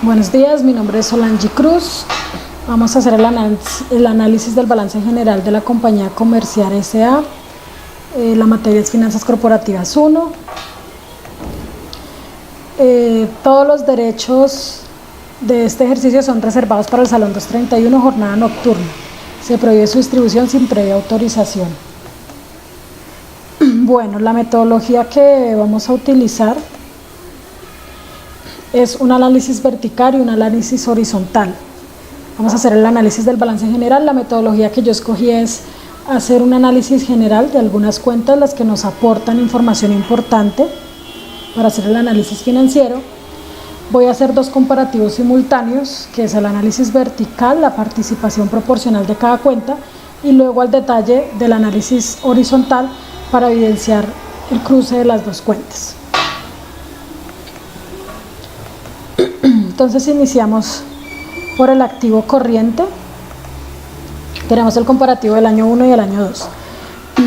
Buenos días, mi nombre es Solange Cruz. Vamos a hacer el análisis del balance general de la compañía Comerciar S.A. La materia es Finanzas Corporativas 1. Todos los derechos de este ejercicio son reservados para el Salón 231, jornada nocturna. Se prohíbe su distribución sin previa autorización. Bueno, la metodología que vamos a utilizar es un análisis vertical y un análisis horizontal. Vamos a hacer el análisis del balance general. La metodología que yo escogí es hacer un análisis general de algunas cuentas, las que nos aportan información importante para hacer el análisis financiero. Voy a hacer dos comparativos simultáneos, que es el análisis vertical, la participación proporcional de cada cuenta, y luego al detalle del análisis horizontal para evidenciar el cruce de las dos cuentas. Entonces iniciamos por el activo corriente. Tenemos el comparativo del año 1 y el año 2.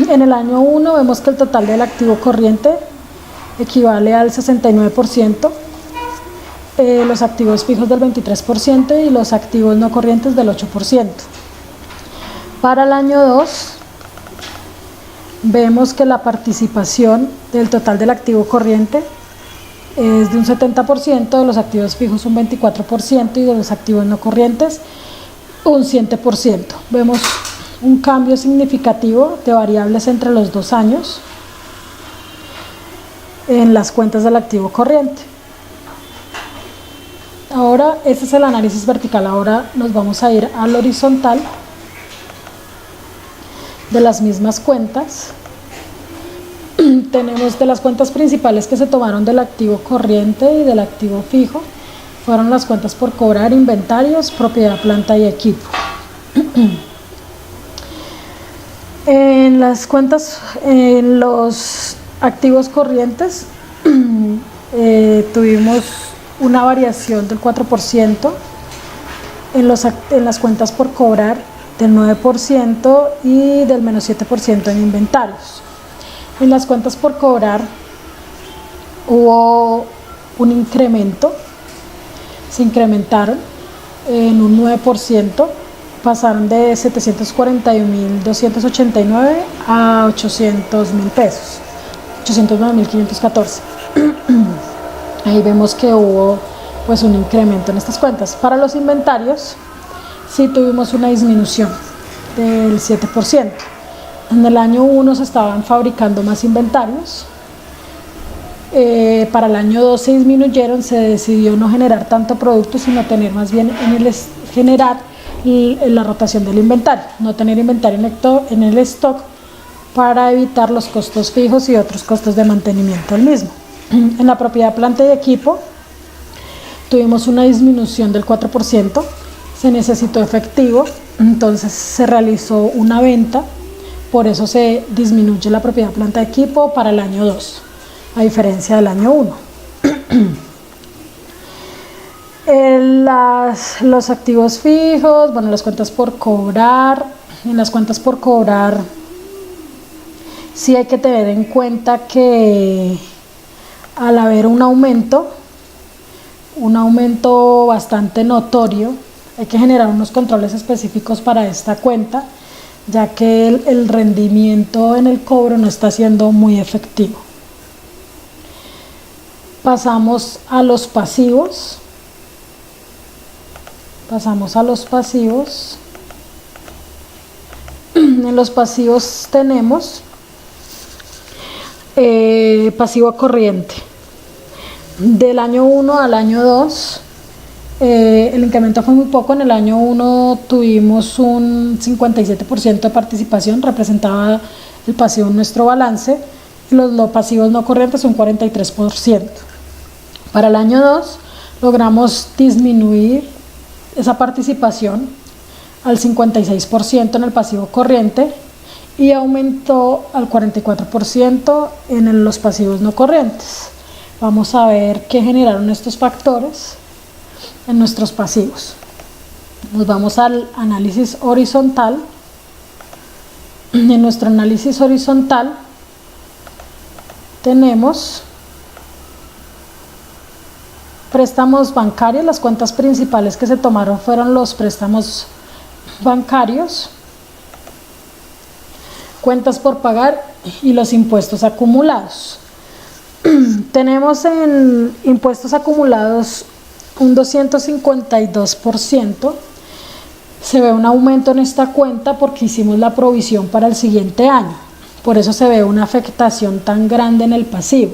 En el año 1 vemos que el total del activo corriente equivale al 69%, los activos fijos del 23% y los activos no corrientes del 8%. Para el año 2 vemos que la participación del total del activo corriente es de un 70%, de los activos fijos un 24% y de los activos no corrientes un 7%. Vemos un cambio significativo de variables entre los 2 años en las cuentas del activo corriente. Ahora, este es el análisis vertical. Ahora nos vamos a ir al horizontal de las mismas cuentas. Tenemos de las cuentas principales que se tomaron del activo corriente y del activo fijo, fueron las cuentas por cobrar, inventarios, propiedad, planta y equipo. En las cuentas, en los activos corrientes, tuvimos una variación del 4%, en las cuentas por cobrar del 9% y del menos 7% en inventarios. En las cuentas por cobrar hubo un incremento, se incrementaron en un 9%, pasaron de 741.289 a 800.000 pesos, 809.514. Ahí vemos que hubo pues un incremento en estas cuentas. Para los inventarios sí tuvimos una disminución del 7%. En el año 1 se estaban fabricando más inventarios, para el año 2 se disminuyeron, se decidió no generar tanto producto, sino tener más bien generar la rotación del inventario, no tener inventario en el stock para evitar los costos fijos y otros costos de mantenimiento del mismo. En la propiedad, planta y equipo tuvimos una disminución del 4%, se necesitó efectivo, entonces se realizó una venta. Por eso se disminuye la propiedad, planta de equipo para el año 2, a diferencia del año 1. Los activos fijos, bueno, las cuentas por cobrar. En las cuentas por cobrar sí hay que tener en cuenta que al haber un aumento bastante notorio, hay que generar unos controles específicos para esta cuenta, ya que el rendimiento en el cobro no está siendo muy efectivo. Pasamos a los pasivos. En los pasivos tenemos pasivo corriente. Del año 1 al año 2, el incremento fue muy poco. En el año 1 tuvimos un 57% de participación, representaba el pasivo en nuestro balance, y los pasivos no corrientes un 43%. Para el año 2 logramos disminuir esa participación al 56% en el pasivo corriente y aumentó al 44% en los pasivos no corrientes. Vamos a ver qué generaron estos factores en nuestros pasivos. Nos vamos al análisis horizontal. En nuestro análisis horizontal tenemos préstamos bancarios. Las cuentas principales que se tomaron fueron los préstamos bancarios, cuentas por pagar y los impuestos acumulados. Tenemos en impuestos acumulados un 252%. Se ve un aumento en esta cuenta porque hicimos la provisión para el siguiente año. Por eso se ve una afectación tan grande en el pasivo.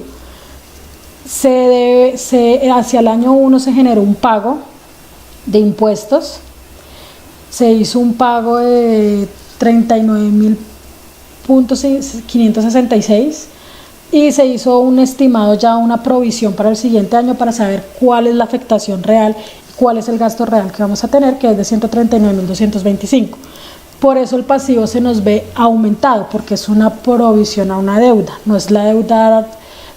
Hacia el año 1 se generó un pago de impuestos. Se hizo un pago de 39.566 y se hizo un estimado, ya una provisión para el siguiente año, para saber cuál es la afectación real, cuál es el gasto real que vamos a tener, que es de 139.225. Por eso el pasivo se nos ve aumentado, porque es una provisión a una deuda, no es la deuda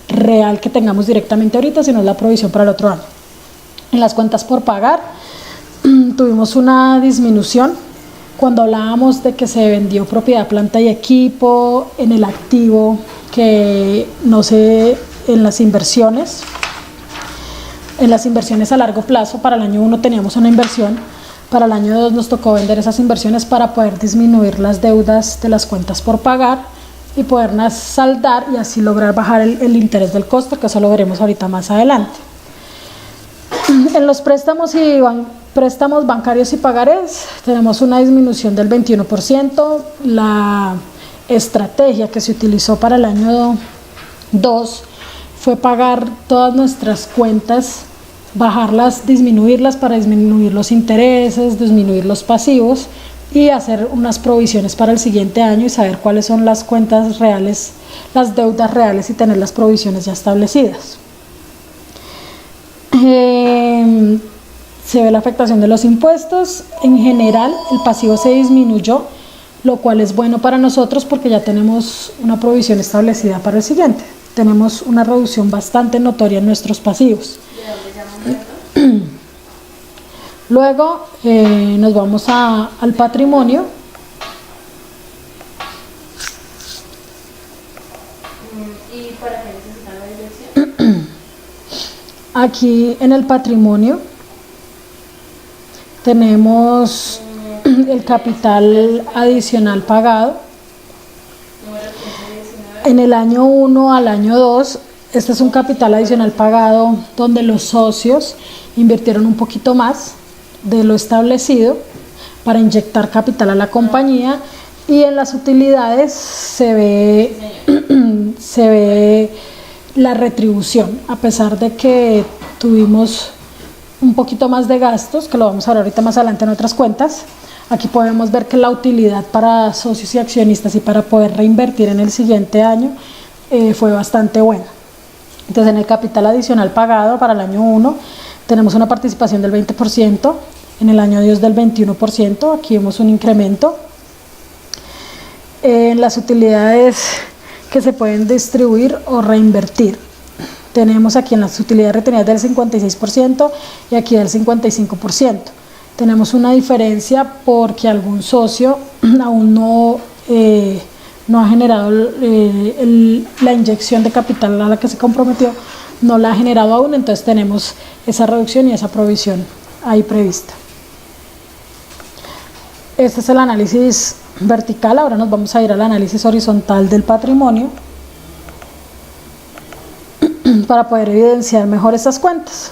real que tengamos directamente ahorita, sino es la provisión para el otro año. En las cuentas por pagar tuvimos una disminución cuando hablábamos de que se vendió propiedad, planta y equipo. En el activo, que no sé, en las inversiones a largo plazo, para el año 1 teníamos una inversión, para el año 2 nos tocó vender esas inversiones para poder disminuir las deudas de las cuentas por pagar y poderlas saldar y así lograr bajar el interés del costo, que eso lo veremos ahorita más adelante. En los préstamos bancarios y pagarés tenemos una disminución del 21%. La estrategia que se utilizó para el año 2 fue pagar todas nuestras cuentas, bajarlas, disminuirlas para disminuir los intereses, disminuir los pasivos y hacer unas provisiones para el siguiente año y saber cuáles son las cuentas reales, las deudas reales, y tener las provisiones ya establecidas. Se ve la afectación de los impuestos. En general el pasivo se disminuyó, lo cual es bueno para nosotros porque ya tenemos una provisión establecida para el siguiente. Tenemos una reducción bastante notoria en nuestros pasivos. Luego nos vamos al patrimonio. ¿Y para qué necesitan la dirección? Aquí en el patrimonio tenemos el capital adicional pagado. En el año 1 al año 2, este es un capital adicional pagado donde los socios invirtieron un poquito más de lo establecido para inyectar capital a la compañía, y en las utilidades se ve la retribución, a pesar de que tuvimos un poquito más de gastos, que lo vamos a ver ahorita más adelante en otras cuentas. Aquí podemos ver que la utilidad para socios y accionistas y para poder reinvertir en el siguiente año fue bastante buena. Entonces, en el capital adicional pagado para el año 1 tenemos una participación del 20%, en el año 2 del 21%, aquí vemos un incremento. En las utilidades que se pueden distribuir o reinvertir, tenemos aquí en las utilidades retenidas del 56% y aquí del 55%. Tenemos una diferencia porque algún socio aún no ha generado la inyección de capital a la que se comprometió, no la ha generado aún, entonces tenemos esa reducción y esa provisión ahí prevista. Este es el análisis vertical. Ahora nos vamos a ir al análisis horizontal del patrimonio para poder evidenciar mejor estas cuentas.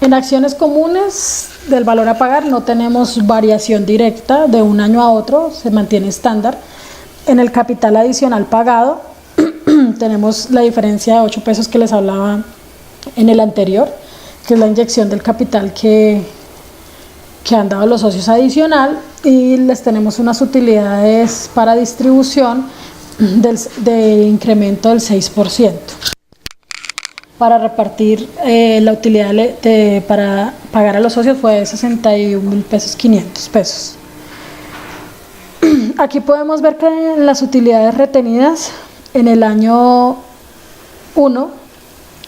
En acciones comunes del valor a pagar no tenemos variación directa de un año a otro, se mantiene estándar. En el capital adicional pagado tenemos la diferencia de 8 pesos que les hablaba en el anterior, que es la inyección del capital que han dado los socios adicional, y les tenemos unas utilidades para distribución de incremento del 6%. Para repartir la utilidad para pagar a los socios fue de 61.500 pesos. Aquí podemos ver que las utilidades retenidas en el año 1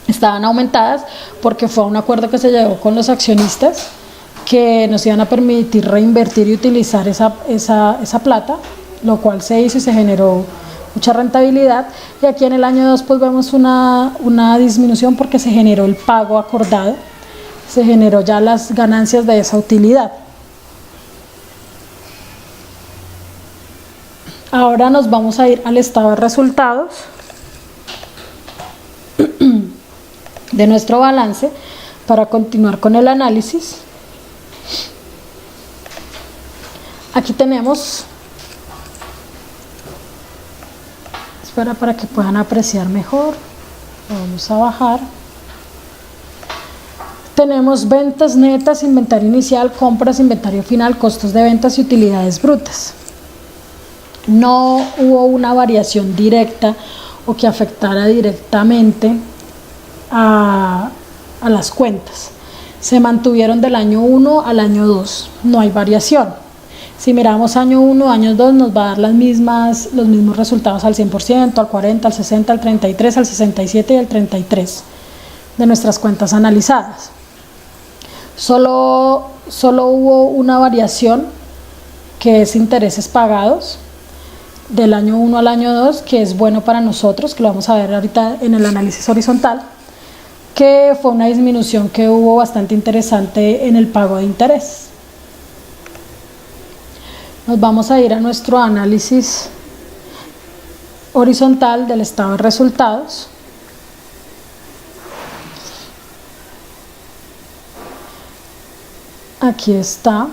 estaban aumentadas porque fue un acuerdo que se llegó con los accionistas que nos iban a permitir reinvertir y utilizar esa plata, lo cual se hizo y se generó mucha rentabilidad, y aquí en el año 2 pues vemos una disminución porque se generó el pago acordado, se generó ya las ganancias de esa utilidad. Ahora nos vamos a ir al estado de resultados de nuestro balance para continuar con el análisis. Aquí tenemos, espera para que puedan apreciar mejor, vamos a bajar. Tenemos ventas netas, inventario inicial, compras, inventario final, costos de ventas y utilidades brutas. No hubo una variación directa o que afectara directamente a las cuentas. Se mantuvieron del año 1 al año 2, no hay variación. Si miramos año 1, año 2 nos va a dar los mismos resultados al 100%, al 40%, al 60%, al 33%, al 67% y al 33% de nuestras cuentas analizadas. Solo hubo una variación que es intereses pagados del año 1 al año 2, que es bueno para nosotros, que lo vamos a ver ahorita en el análisis horizontal, que fue una disminución que hubo bastante interesante en el pago de interés. Nos vamos a ir a nuestro análisis horizontal del estado de resultados. Aquí está.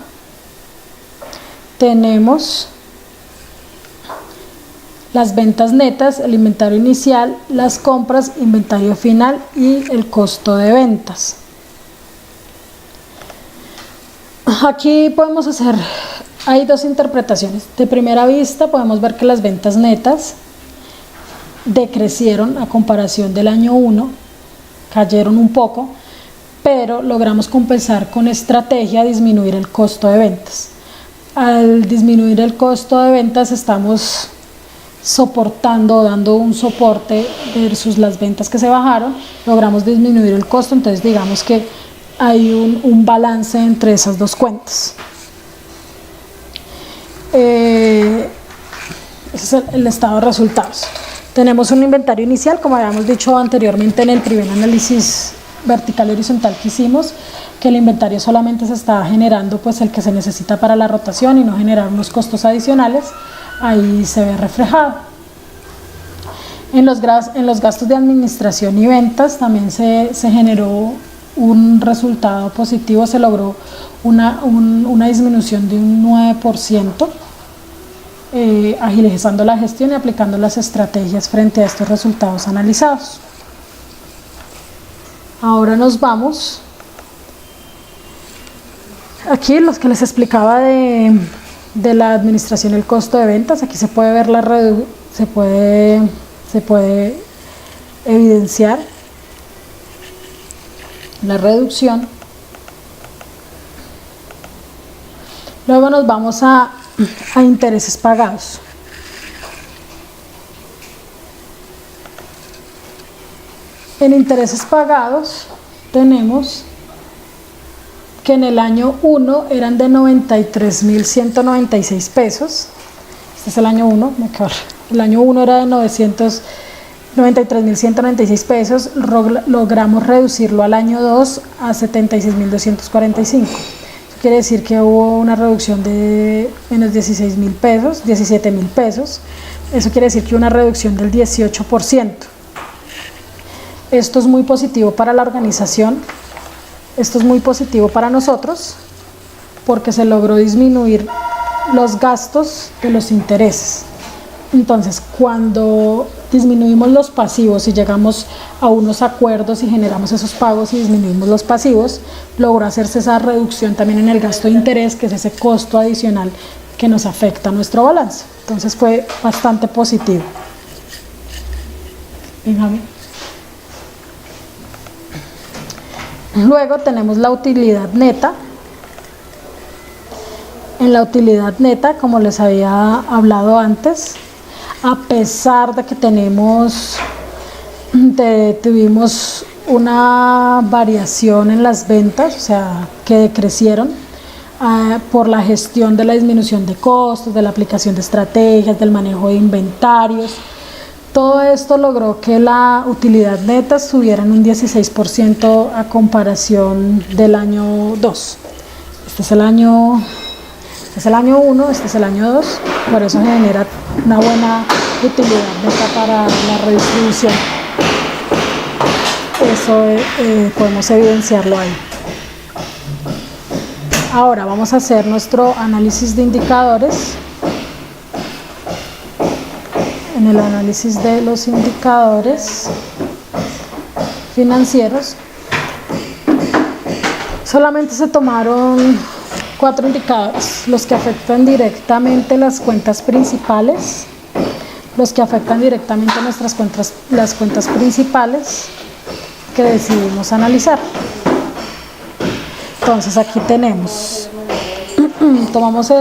Tenemos las ventas netas, el inventario inicial, las compras, inventario final y el costo de ventas. Aquí podemos hacer, hay dos interpretaciones. De primera vista podemos ver que las ventas netas decrecieron a comparación del año 1, cayeron un poco, pero logramos compensar con estrategia disminuir el costo de ventas. Al disminuir el costo de ventas estamos soportando, dando un soporte versus las ventas que se bajaron, logramos disminuir el costo, entonces digamos que hay un balance entre esas dos cuentas. Ese es el estado de resultados. Tenemos un inventario inicial, como habíamos dicho anteriormente en el primer análisis vertical y horizontal que hicimos, que el inventario solamente se está generando pues el que se necesita para la rotación y no generar unos costos adicionales. Ahí se ve reflejado. En los gastos de administración y ventas también se generó un resultado positivo, se logró una disminución de un 9%, agilizando la gestión y aplicando las estrategias frente a estos resultados analizados. Ahora nos vamos aquí los que les explicaba de la administración y el costo de ventas. Aquí se puede ver se puede evidenciar la reducción. Luego nos vamos a intereses pagados. En intereses pagados tenemos que en el año 1 eran de 93.196 pesos. Este es el año 1, el año 1 era de 93.196 pesos, logramos reducirlo al año 2 a 76.245. Eso quiere decir que hubo una reducción de menos 16.000 pesos, 17.000 pesos. Eso quiere decir que una reducción del 18%. Esto es muy positivo para la organización, esto es muy positivo para nosotros, porque se logró disminuir los gastos de los intereses. Entonces, cuando disminuimos los pasivos y llegamos a unos acuerdos y generamos esos pagos y disminuimos los pasivos, logró hacerse esa reducción también en el gasto de interés, que es ese costo adicional que nos afecta a nuestro balance. Entonces fue bastante positivo. Luego tenemos la utilidad neta. En la utilidad neta, como les había hablado antes, a pesar de que tuvimos una variación en las ventas, o sea, que decrecieron por la gestión de la disminución de costos, de la aplicación de estrategias, del manejo de inventarios, Todo esto logró que la utilidad neta estuviera en un 16% a comparación del año 2. Este es el año 1, este es el año 2, por eso genera una buena utilidad neta para la redistribución. Eso podemos evidenciarlo ahí. Ahora vamos a hacer nuestro análisis de indicadores. En el análisis de los indicadores financieros, solamente se tomaron 4 indicadores: los que afectan directamente las cuentas principales, los que afectan directamente las cuentas principales que decidimos analizar. Entonces aquí tomamos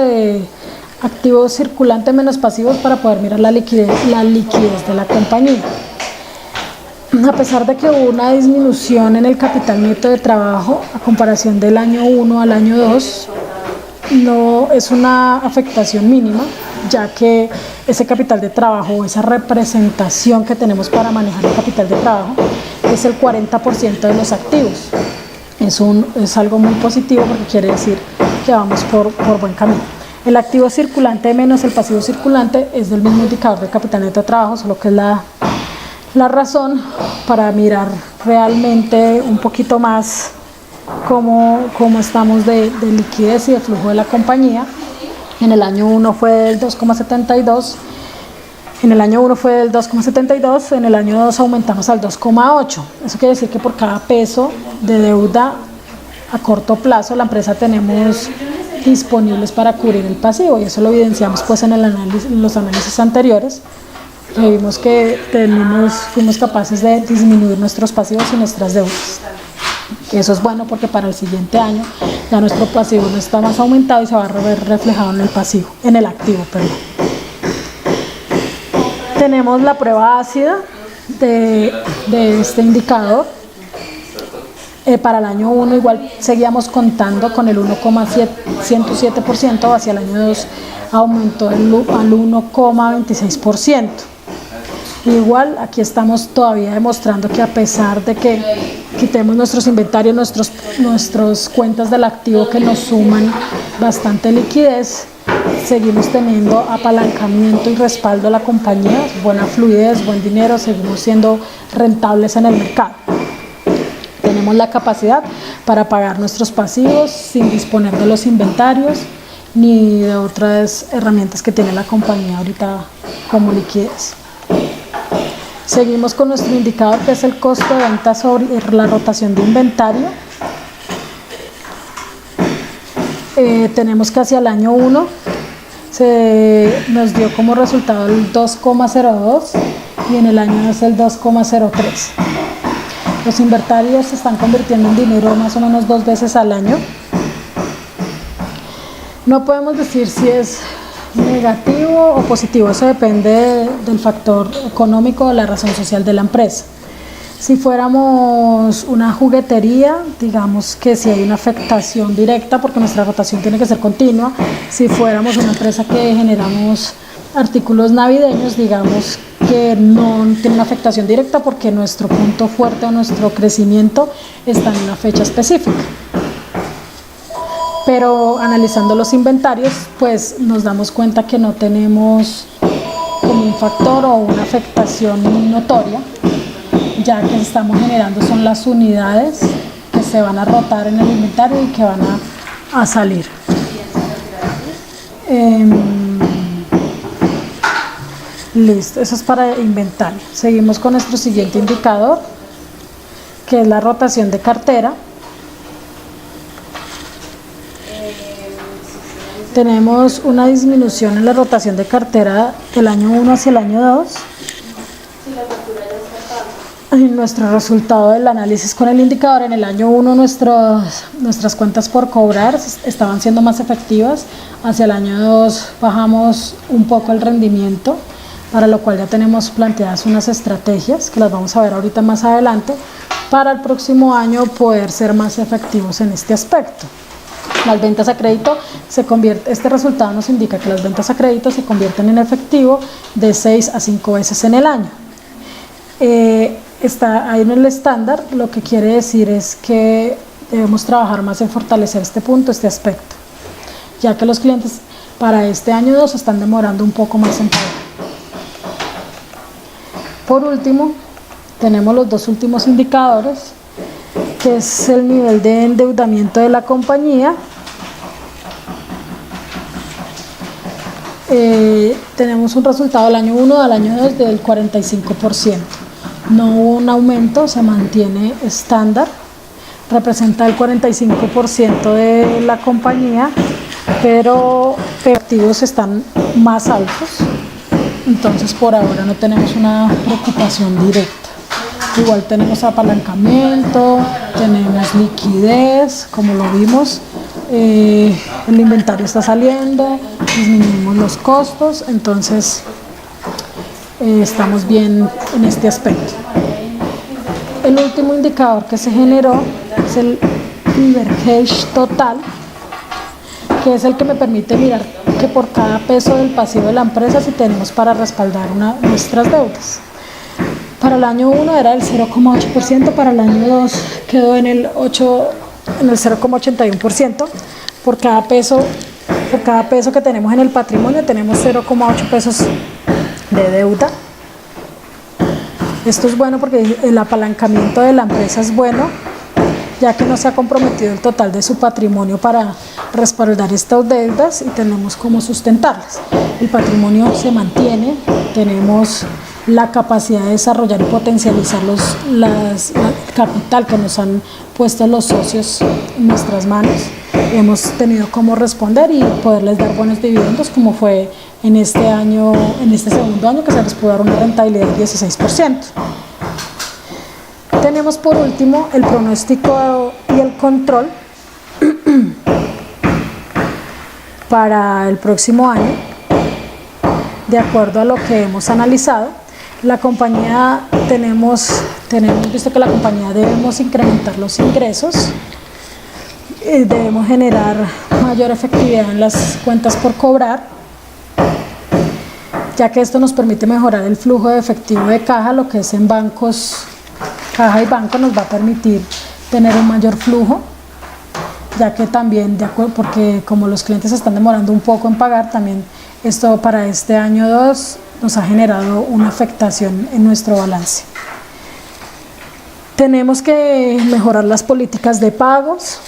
activo circulante menos pasivos para poder mirar la liquidez de la compañía. A pesar de que hubo una disminución en el capital neto de trabajo a comparación del año 1 al año 2, no es una afectación mínima, ya que ese capital de trabajo, esa representación que tenemos para manejar el capital de trabajo, es el 40% de los activos. Es algo muy positivo porque quiere decir que vamos por buen camino. El activo circulante menos el pasivo circulante es del mismo indicador de capital neto de trabajo, solo que es la razón para mirar realmente un poquito más cómo estamos de liquidez y de flujo de la compañía. En el año 1 fue del 2,72, en el año 2 aumentamos al 2,8. Eso quiere decir que por cada peso de deuda a corto plazo la empresa tenemos disponibles para cubrir el pasivo, y eso lo evidenciamos pues en los análisis anteriores. Vimos que fuimos capaces de disminuir nuestros pasivos y nuestras deudas. Eso es bueno porque para el siguiente año ya nuestro pasivo no está más aumentado y se va a ver reflejado en el activo. Tenemos la prueba ácida de este indicador. Para el año 1 igual seguíamos contando con el 1,107%, hacia el año 2 aumentó al 1,26%. Igual aquí estamos todavía demostrando que a pesar de que quitemos nuestros inventarios, nuestras cuentas del activo que nos suman bastante liquidez, seguimos teniendo apalancamiento y respaldo a la compañía, buena fluidez, buen dinero, seguimos siendo rentables en el mercado. Tenemos la capacidad para pagar nuestros pasivos sin disponer de los inventarios ni de otras herramientas que tiene la compañía ahorita como liquidez. Seguimos con nuestro indicador, que es el costo de venta sobre la rotación de inventario. Tenemos que hacia el año 1 nos dio como resultado el 2,02 y en el año 2 el 2,03. Los inventarios se están convirtiendo en dinero más o menos 2 veces al año. No podemos decir si es negativo o positivo, eso depende del factor económico o la razón social de la empresa. Si fuéramos una juguetería, digamos que si hay una afectación directa porque nuestra rotación tiene que ser continua. Si fuéramos una empresa que generamos artículos navideños, digamos que no tiene una afectación directa porque nuestro punto fuerte o nuestro crecimiento está en una fecha específica. Pero analizando los inventarios, pues nos damos cuenta que no tenemos como un factor o una afectación notoria, ya que estamos generando son las unidades que se van a rotar en el inventario y que van a salir. Listo, eso es para inventario. Seguimos con nuestro siguiente indicador, que es la rotación de cartera. Tenemos una disminución en la rotación de cartera del año 1 hacia el año 2. En nuestro resultado del análisis con el indicador, en el año 1 nuestras cuentas por cobrar estaban siendo más efectivas. Hacia el año 2 bajamos un poco el rendimiento, para lo cual ya tenemos planteadas unas estrategias que las vamos a ver ahorita más adelante para el próximo año poder ser más efectivos en este aspecto. Las ventas a crédito este resultado nos indica que las ventas a crédito se convierten en efectivo de 6 a 5 veces en el año. está ahí en el estándar, lo que quiere decir es que debemos trabajar más en fortalecer este punto, este aspecto, ya que los clientes para este año 2 están demorando un poco más en pagar. Por último, tenemos los dos últimos indicadores, que es el nivel de endeudamiento de la compañía. Tenemos un resultado del año 1 al año 2 del 45%. No hubo un aumento, se mantiene estándar, representa el 45% de la compañía, pero los activos están más altos, entonces por ahora no tenemos una preocupación directa. Igual tenemos apalancamiento, tenemos liquidez, como lo vimos, el inventario está saliendo, disminuimos los costos, entonces estamos bien en este aspecto. El último indicador que se generó es el leverage total, que es el que me permite mirar que por cada peso del pasivo de la empresa si tenemos para respaldar nuestras deudas. Para el año 1 era el 0,8%, para el año 2 quedó en el 0,81%. Por cada peso que tenemos en el patrimonio tenemos 0,8 pesos de deuda. Esto es bueno porque el apalancamiento de la empresa es bueno, ya que no se ha comprometido el total de su patrimonio para respaldar estas deudas y tenemos cómo sustentarlas. El patrimonio se mantiene, tenemos la capacidad de desarrollar y potencializar el capital que nos han puesto los socios en nuestras manos. Hemos tenido cómo responder y poderles dar buenos dividendos, como fue en este segundo año, que se les pudo dar una rentabilidad del 16%. Tenemos por último el pronóstico y el control para el próximo año. De acuerdo a lo que hemos analizado, la compañía tenemos visto que la compañía debemos incrementar los ingresos, debemos generar mayor efectividad en las cuentas por cobrar, ya que esto nos permite mejorar el flujo de efectivo de caja, lo que es en bancos, caja y banco nos va a permitir tener un mayor flujo, ya que también, porque como los clientes están demorando un poco en pagar, también esto para este año 2 nos ha generado una afectación en nuestro balance. Tenemos que mejorar las políticas de pagos,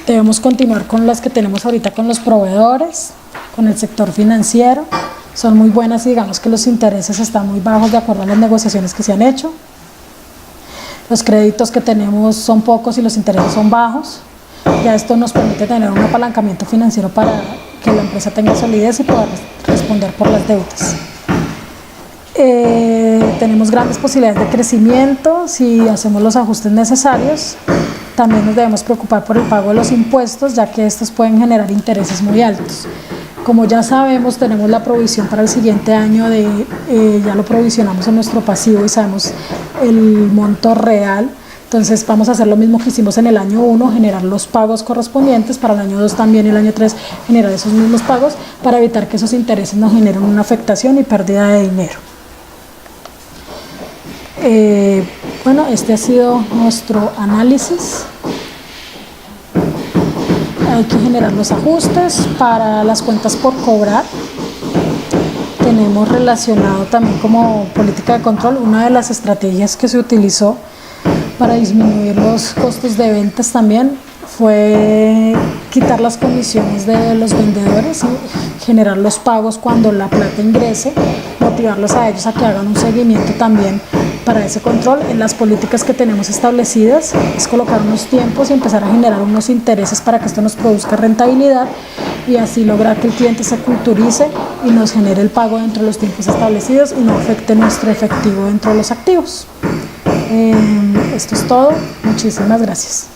debemos continuar con las que tenemos ahorita con los proveedores, con el sector financiero, son muy buenas y digamos que los intereses están muy bajos de acuerdo a las negociaciones que se han hecho. Los créditos que tenemos son pocos y los intereses son bajos. Ya esto nos permite tener un apalancamiento financiero para que la empresa tenga solidez y pueda responder por las deudas. Tenemos grandes posibilidades de crecimiento si hacemos los ajustes necesarios. También nos debemos preocupar por el pago de los impuestos, ya que estos pueden generar intereses muy altos. Como ya sabemos, tenemos la provisión para el siguiente año, ya lo provisionamos en nuestro pasivo y sabemos el monto real. Entonces vamos a hacer lo mismo que hicimos en el año 1, generar los pagos correspondientes, para el año 2 también, el año 3 generar esos mismos pagos para evitar que esos intereses nos generen una afectación y pérdida de dinero. Bueno, este ha sido nuestro análisis. Hay que generar los ajustes para las cuentas por cobrar. Tenemos relacionado también como política de control, una de las estrategias que se utilizó para disminuir los costos de ventas también fue quitar las comisiones de los vendedores y generar los pagos cuando la plata ingrese, motivarlos a ellos a que hagan un seguimiento también para ese control. En las políticas que tenemos establecidas es colocar unos tiempos y empezar a generar unos intereses para que esto nos produzca rentabilidad y así lograr que el cliente se culturice y nos genere el pago dentro de los tiempos establecidos y no afecte nuestro efectivo dentro de los activos. Esto es todo. Muchísimas gracias.